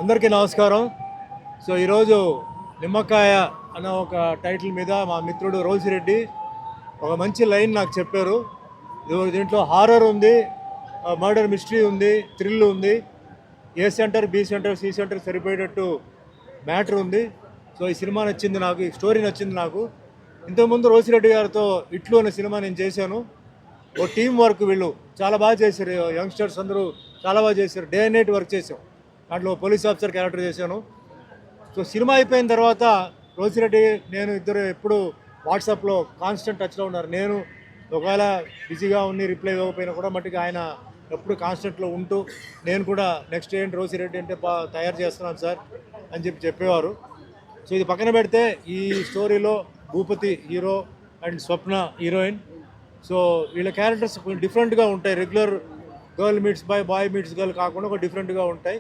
అందరికీ నమస్కారం. సో ఈరోజు నిమ్మకాయ అన్న ఒక టైటిల్ మీద మా మిత్రుడు రోజిరెడ్డి ఒక మంచి లైన్ నాకు చెప్పారు. దీంట్లో హారర్ ఉంది, మర్డర్ మిస్టరీ ఉంది, థ్రిల్ ఉంది, A centre B centre C centre సరిపోయేటట్టు మ్యాటర్ ఉంది. సో ఈ సినిమా నచ్చింది నాకు, ఈ స్టోరీ నచ్చింది నాకు. ఇంతకుముందు రోజిరెడ్డి గారితో ఇట్లు అనే సినిమా నేను చేశాను. ఓ టీం వర్క్, వీళ్ళు చాలా బాగా చేశారు. యంగ్స్టర్స్ అందరూ చాలా బాగా చేశారు. డే అండ్ నైట్ వర్క్ చేసాం. దాంట్లో పోలీస్ ఆఫీసర్ క్యారెక్టర్ చేశాను. సో సినిమా అయిపోయిన తర్వాత రోజిరెడ్డి నేను ఇద్దరు ఎప్పుడు వాట్సాప్లో కాన్స్టెంట్ టచ్లో ఉన్నారు. నేను ఒకవేళ బిజీగా ఉండి రిప్లై ఇవ్వకపోయినా కూడా మట్టుకు ఆయన ఎప్పుడు కాన్స్టెంట్లో ఉంటూ నేను కూడా నెక్స్ట్ ఏంటి రోజిరెడ్డి అంటే తయారు చేస్తున్నాను సార్ అని చెప్పేవారు. సో ఇది పక్కన పెడితే ఈ స్టోరీలో Bhupathi hero and Swapna heroine. So వీళ్ళ క్యారెక్టర్స్ కొంచెం డిఫరెంట్గా ఉంటాయి. Regular girl meets boy, boy meets girl కాకుండా ఒక డిఫరెంట్గా ఉంటాయి.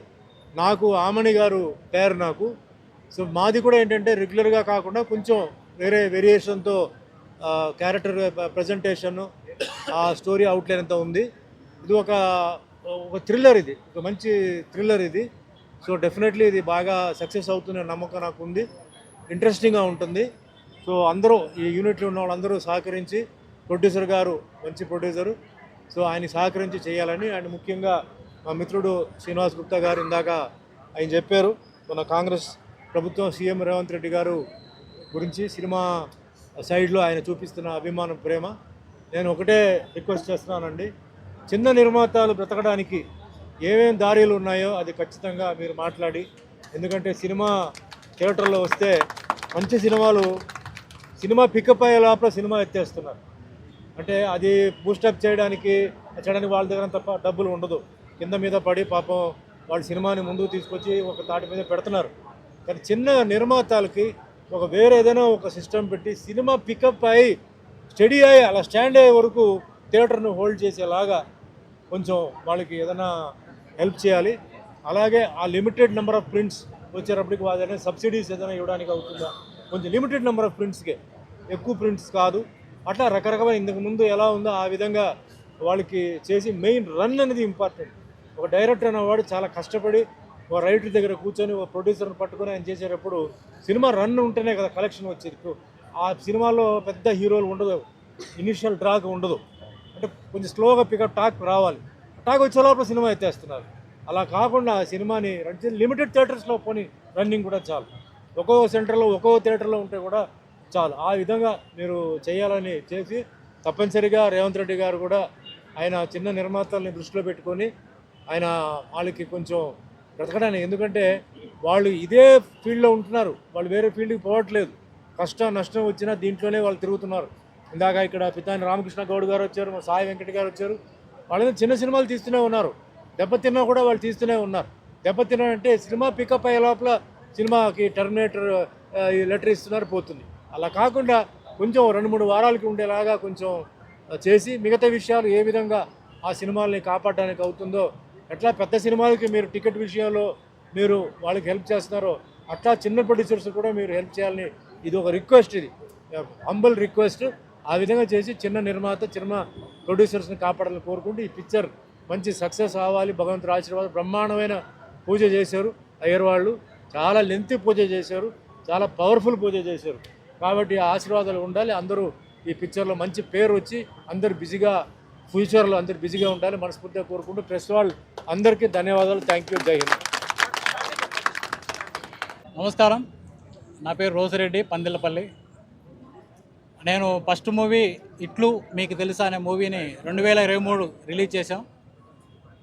నాకు ఆమణి గారు పేరు నాకు. సో మాది కూడా ఏంటంటే రెగ్యులర్గా కాకుండా కొంచెం వేరే వేరియేషన్తో క్యారెక్టర్ ప్రజెంటేషన్, ఆ స్టోరీ అవుట్లైన్ అంతా ఉంది. ఇది ఒక థ్రిల్లర్, ఇది ఒక మంచి థ్రిల్లర్ ఇది. సో డెఫినెట్లీ ఇది బాగా సక్సెస్ అవుతున్న నమ్మకం నాకు ఉంది. ఇంట్రెస్టింగ్గా ఉంటుంది. సో అందరూ ఈ యూనిట్లో ఉన్న వాళ్ళందరూ సహకరించి, ప్రొడ్యూసర్ గారు మంచి ప్రొడ్యూసరు, సో ఆయన సహకరించి చేయాలని. అండ్ ముఖ్యంగా మా మిత్రుడు శ్రీనివాస్ గుప్తా గారు ఇందాక ఆయన చెప్పారు మన కాంగ్రెస్ ప్రభుత్వం సీఎం రేవంత్ రెడ్డి గారు గురించి సినిమా సైడ్లో ఆయన చూపిస్తున్న అభిమానం, ప్రేమ. నేను ఒకటే రిక్వెస్ట్ చేస్తున్నానండి, చిన్న నిర్మాతలు బ్రతకడానికి ఏమేమి దారులు ఉన్నాయో అది ఖచ్చితంగా మీరు మాట్లాడి, ఎందుకంటే సినిమా థియేటర్లో వస్తే మంచి సినిమా పికప్ అయ్యే లోపల సినిమా ఎత్తేస్తున్నారు. అంటే అది బూస్టప్ చేయడానికి వాళ్ళ దగ్గర తప్ప డబ్బులు ఉండదు. కింద మీద పడి పాపం వాళ్ళ సినిమాని ముందుకు తీసుకొచ్చి ఒక తాటి మీద పెడుతున్నారు. కానీ చిన్న నిర్మాతలకి ఒక వేరే ఏదైనా ఒక సిస్టమ్ పెట్టి సినిమా పికప్ అయ్యి స్టడీ అయ్యి అలా స్టాండ్ అయ్యే వరకు థియేటర్ను హోల్డ్ చేసేలాగా కొంచెం వాళ్ళకి ఏదైనా హెల్ప్ చేయాలి. అలాగే ఆ లిమిటెడ్ నెంబర్ ఆఫ్ ప్రింట్స్ వచ్చేటప్పటికి వాళ్ళైనా సబ్సిడీస్ ఏదైనా ఇవ్వడానికి అవుతుందా, కొంచెం లిమిటెడ్ నెంబర్ ఆఫ్ ప్రింట్స్కే, ఎక్కువ ప్రింట్స్ కాదు. అట్లా రకరకాల ఇంతకుముందు ఎలా ఉందో ఆ విధంగా వాళ్ళకి చేసి, మెయిన్ రన్ అనేది ఇంపార్టెంట్. ఒక డైరెక్టర్ అనేవాడు చాలా కష్టపడి ఒక రైటర్ దగ్గర కూర్చొని ఒక ప్రొడ్యూసర్ని పట్టుకొని ఆయన చేసేటప్పుడు సినిమా రన్ ఉంటేనే కదా కలెక్షన్ వచ్చేది. ఆ సినిమాలో పెద్ద హీరోలు ఉండదు, ఇనిషియల్ డ్రాక్ ఉండదు. అంటే కొంచెం స్లోగా పికప్ టాక్ రావాలి. టాక్ వచ్చే లోపల సినిమా ఎత్తేస్తున్నారు. అలా కాకుండా సినిమాని లిమిటెడ్ థియేటర్స్లో పోనీ రన్నింగ్ కూడా చాలు, ఒక్కో సెంటర్లో ఒక్కో థియేటర్లో ఉంటే కూడా చాలు. ఆ విధంగా మీరు చేయాలని చేసి, తప్పనిసరిగా రేవంత్ రెడ్డి గారు కూడా ఆయన చిన్న నిర్మాతల్ని దృష్టిలో పెట్టుకొని ఆయన వాళ్ళకి కొంచెం బ్రతకడానికి, ఎందుకంటే వాళ్ళు ఇదే ఫీల్డ్లో ఉంటున్నారు, వాళ్ళు వేరే ఫీల్డ్కి పోవట్లేదు. కష్టం నష్టం వచ్చినా దీంట్లోనే వాళ్ళు తిరుగుతున్నారు. ఇందాక ఇక్కడ పితాని రామకృష్ణ గౌడ్ గారు వచ్చారు, మా సాయి వెంకట గారు వచ్చారు. వాళ్ళని చిన్న సినిమాలు తీస్తూనే ఉన్నారు. దెబ్బతిన్నా కూడా వాళ్ళు తీస్తూనే ఉన్నారు. దెబ్బతిన్నారంటే సినిమా పికప్ అయ్యే లోపల సినిమాకి టర్మినేటర్ లెటర్ ఇస్తున్నారు, పోతుంది. అలా కాకుండా కొంచెం 2-3 వారాలకి ఉండేలాగా కొంచెం చేసి, మిగతా విషయాలు ఏ విధంగా ఆ సినిమాల్ని కాపాడడానికి అవుతుందో, ఎట్లా పెద్ద సినిమాలకి మీరు టికెట్ విషయంలో మీరు వాళ్ళకి హెల్ప్ చేస్తున్నారో అట్లా చిన్న ప్రొడ్యూసర్స్ కూడా మీరు హెల్ప్ చేయాలని ఇది ఒక రిక్వెస్ట్, ఇది హంబల్ రిక్వెస్ట్. ఆ విధంగా చేసి చిన్న నిర్మాత, చిన్న ప్రొడ్యూసర్స్ని కాపాడాలని కోరుకుంటూ ఈ పిక్చర్ మంచి సక్సెస్ అవ్వాలి. భగవంతుడు ఆశీర్వాదం. బ్రహ్మాండమైన పూజ చేశారు అయ్యర్ వాళ్ళు, చాలా లెంతీ పూజ చేశారు, చాలా పవర్ఫుల్ పూజ చేశారు. కాబట్టి ఆ ఆశీర్వాదాలు ఉండాలి. అందరూ ఈ పిక్చర్లో మంచి పేరు వచ్చి అందరూ బిజీగా, ఫ్యూచర్లో అందరూ బిజీగా ఉండాలి మనస్ఫూర్తిగా కోరుకుంటూ ప్రెస్ వాళ్ళు అందరికీ ధన్యవాదాలు. Thank you. జై హింద్. నమస్కారం, నా పేరు రోజిరెడ్డి, పందిళ్ళపల్లి. నేను ఫస్ట్ మూవీ ఇట్లు మీకు తెలుసా అనే మూవీని 2023 రిలీజ్ చేశాం.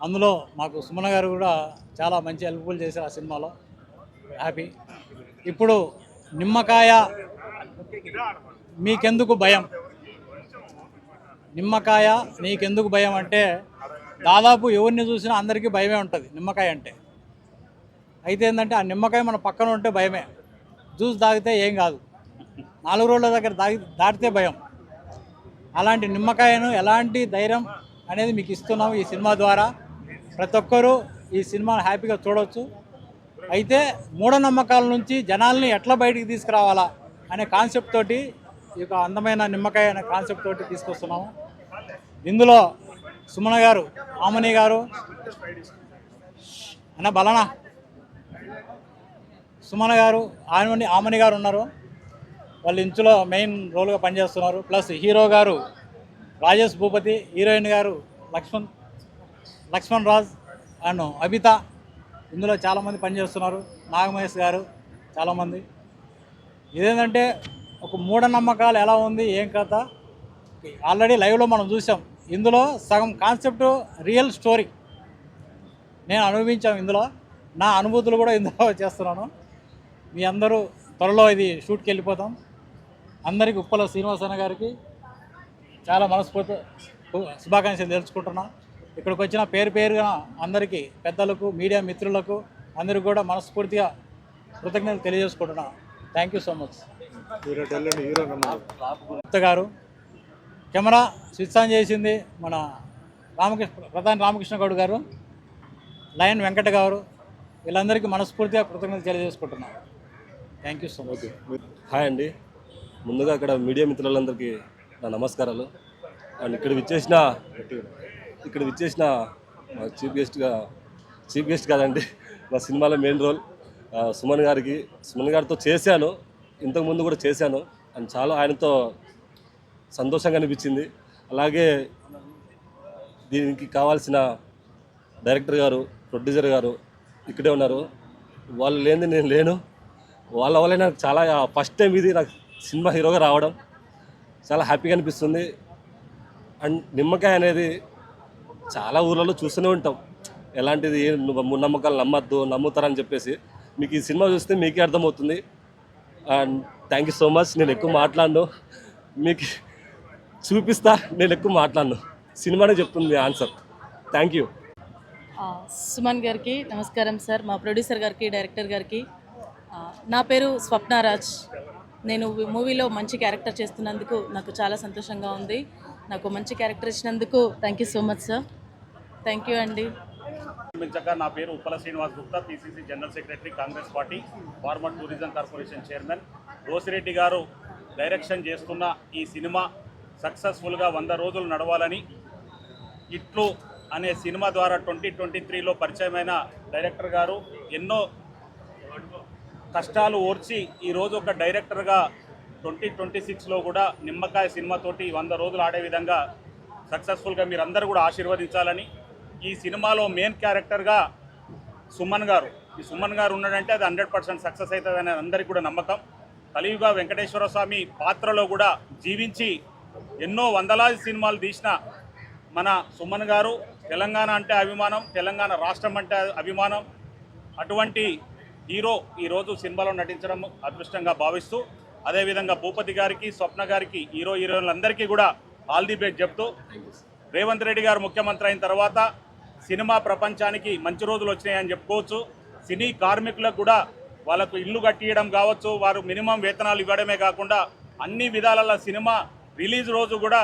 అందులో మాకు సుమన గారు కూడా చాలా మంచి హెల్ప్ఫుల్ చేశారు ఆ సినిమాలో. హ్యాపీ. ఇప్పుడు నిమ్మకాయ మీకెందుకు భయం, నిమ్మకాయ నీకెందుకు భయం అంటే దాదాపు ఎవరిని చూసినా అందరికీ భయమే ఉంటుంది నిమ్మకాయ అంటే. అయితే ఏంటంటే ఆ నిమ్మకాయ మన పక్కన ఉంటే భయమే, జ్యూస్ తాగితే ఏం కాదు, 4 రోడ్ల దగ్గర దాటితే భయం. అలాంటి నిమ్మకాయను ఎలాంటి ధైర్యం అనేది మీకు ఇస్తున్నాము ఈ సినిమా ద్వారా. ప్రతి ఒక్కరూ ఈ సినిమాను హ్యాపీగా చూడవచ్చు. అయితే మూఢనమ్మకాల నుంచి జనాల్ని ఎట్లా బయటికి తీసుకురావాలా అనే కాన్సెప్ట్ తోటి ఈ యొక్క అందమైన నిమ్మకాయ అనే కాన్సెప్ట్ తోటి తీసుకొస్తున్నాము. ఇందులో సుమన గారు, ఆమని గారు, అన్న బలనా సుమన గారు, ఆమని గారు ఉన్నారు. వాళ్ళు ఇంచులో మెయిన్ రోల్గా పనిచేస్తున్నారు. ప్లస్ హీరో గారు రాజేష్ భూపతి, హీరోయిన్ గారు లక్ష్మణ్ రాజ్ అండ్ అబిత. ఇందులో చాలామంది పనిచేస్తున్నారు. నాగమహేష్ గారు, చాలామంది. ఇదేంటంటే ఒక మూఢనమ్మకాలు ఎలా ఉంది, ఏం కథ ఆల్రెడీ లైవ్లో మనం చూసాం. ఇందులో సగం కాన్సెప్ట్ రియల్ స్టోరీ నేను అనుభవించాం. ఇందులో నా అనుభూతులు కూడా ఇందులో చేస్తున్నాను. మీ అందరూ త్వరలో ఇది షూట్కి వెళ్ళిపోతాం. అందరికీ ఉప్పల శ్రీనివాసన్న గారికి చాలా మనస్ఫూర్తి శుభాకాంక్షలు తెలుసుకుంటున్నా. ఇక్కడికి వచ్చిన పేరుగా అందరికీ, పెద్దలకు, మీడియా మిత్రులకు అందరికీ కూడా మనస్ఫూర్తిగా కృతజ్ఞతలు తెలియజేసుకుంటున్నా. Thank you so much. గారు కెమెరా స్విచ్ ఆన్ చేసింది మన ప్రధాని రామకృష్ణ గౌడ్ గారు, లయన్ వెంకట గారు. వీళ్ళందరికీ మనస్ఫూర్తిగా కృతజ్ఞతలు తెలియజేసుకుంటున్నాను. Thank you so much. Hi అండి. ముందుగా ఇక్కడ మీడియా మిత్రులందరికీ నా నమస్కారాలు. అండ్ ఇక్కడ విచ్చేసిన మా చీఫ్ గెస్ట్ కాదండి, మా సినిమాలో మెయిన్ రోల్ సుమన్ గారితో చేశాను, ఇంతకుముందు కూడా చేశాను. అండ్ చాలా ఆయనతో సంతోషంగా అనిపించింది. అలాగే దీనికి కావాల్సిన డైరెక్టర్ గారు, ప్రొడ్యూసర్ గారు ఇక్కడే ఉన్నారు. వాళ్ళు లేనిది నేను లేను. వాళ్ళ వల్లే నాకు చాలా ఫస్ట్ టైం ఇది నాకు సినిమా హీరోగా రావడం చాలా హ్యాపీగా అనిపిస్తుంది. అండ్ నిమ్మకాయ అనేది చాలా ఊర్లలో చూస్తూనే ఉంటాం. ఎలాంటిది నమ్మకాలు నమ్ముతారని చెప్పేసి మీకు ఈ సినిమా చూస్తే మీకే అర్థమవుతుంది. And thank you so much. నేను ఎక్కువ మాట్లాడను, మీకు చూపిస్తా. నేను ఎక్కువ మాట్లాడను, సినిమానే చెప్తుంది ఆన్సర్. Thank you. సుమన్ గారికి నమస్కారం సార్, మా ప్రొడ్యూసర్ గారికి, డైరెక్టర్ గారికి. నా పేరు స్వప్నారాజ్. నేను మూవీలో మంచి క్యారెక్టర్ చేస్తున్నందుకు నాకు చాలా సంతోషంగా ఉంది. నాకు మంచి క్యారెక్టర్ ఇచ్చినందుకు thank you so much sir. Thank you అండి. నా పేరు Uppala Srinivas Gupta, PCC general secretary, Congress party, former tourism corporation chairman. Rosireddy గారు డైరెక్షన్ చేస్తున్న ఈ సినిమా సక్సెస్ఫుల్గా 100 రోజులు నడవాలని, ఇట్లు అనే సినిమా ద్వారా 2023లో పరిచయమైన డైరెక్టర్ గారు ఎన్నో కష్టాలు ఓర్చి ఈరోజు ఒక డైరెక్టర్గా 2026లో కూడా నిమ్మకాయ సినిమాతోటి 100 రోజులు ఆడే విధంగా సక్సెస్ఫుల్గా మీరందరూ కూడా ఆశీర్వదించాలని, ఈ సినిమాలో మెయిన్ క్యారెక్టర్గా సుమన్ గారు, ఈ సుమన్ గారు ఉన్నాడంటే అది 100% సక్సెస్ అవుతుందని అందరికీ కూడా నమ్మకం. కలియుగ వెంకటేశ్వర స్వామి పాత్రలో కూడా జీవించి ఎన్నో వందలాది సినిమాలు తీసిన మన సుమన్ గారు తెలంగాణ అంటే అభిమానం, తెలంగాణ రాష్ట్రం అంటే అభిమానం. అటువంటి హీరో ఈరోజు సినిమాలో నటించడం అదృష్టంగా భావిస్తూ, అదేవిధంగా భూపతి గారికి, స్వప్న గారికి, హీరోయిన్లందరికీ కూడా ఆల్ ది బెస్ట్ చెప్తూ, రేవంత్ రెడ్డి గారు ముఖ్యమంత్రి అయిన తర్వాత సినిమా ప్రపంచానికి మంచి రోజులు వచ్చినాయని చెప్పుకోవచ్చు. సినీ కార్మికులకు కూడా వాళ్ళకు ఇల్లు కట్టియడం కావచ్చు, వారు మినిమం వేతనాలు ఇవ్వడమే కాకుండా అన్ని విధాల సినిమా రిలీజ్ రోజు కూడా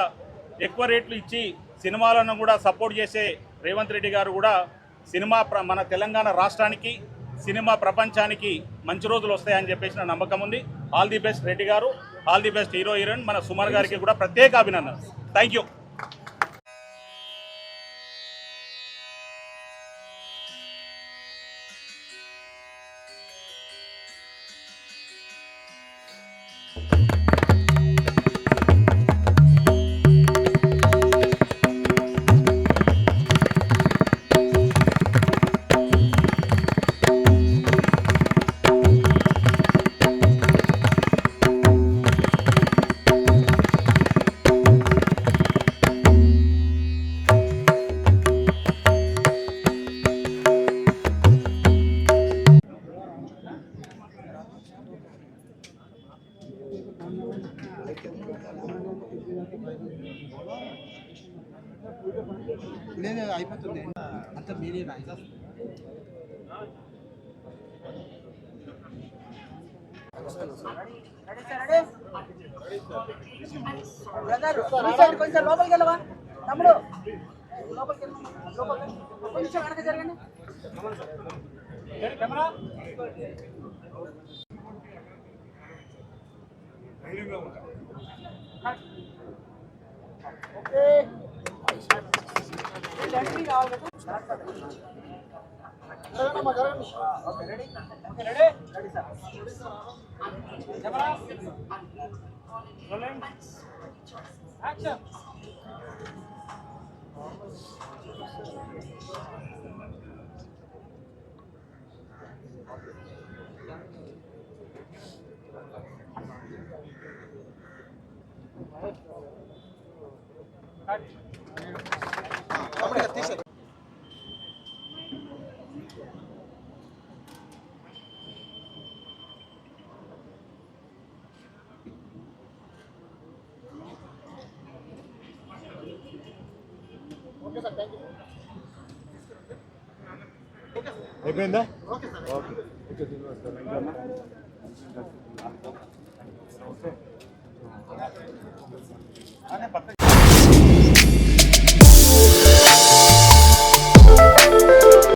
ఎక్కువ రేట్లు ఇచ్చి సినిమాలను కూడా సపోర్ట్ చేసే రేవంత్ రెడ్డి గారు కూడా మన తెలంగాణ రాష్ట్రానికి, సినిమా ప్రపంచానికి మంచి రోజులు వస్తాయని చెప్పేసి నా నమ్మకం ఉంది. ఆల్ ది బెస్ట్ రెడ్డి గారు, ఆల్ ది బెస్ట్ హీరోయిన్ మన సుమన్ గారికి కూడా ప్రత్యేక అభినందనలు. Thank you. లేదు అయిపోతుంది అంత మీరే కొంచెం లోపలికి వెళ్ళవా తమ్ముడు, లోపలికి కొంచెం వెనక జరగండి. Okay okay ready okay ready ready sir camera rolling action అయిపోయిందా? ఓకే.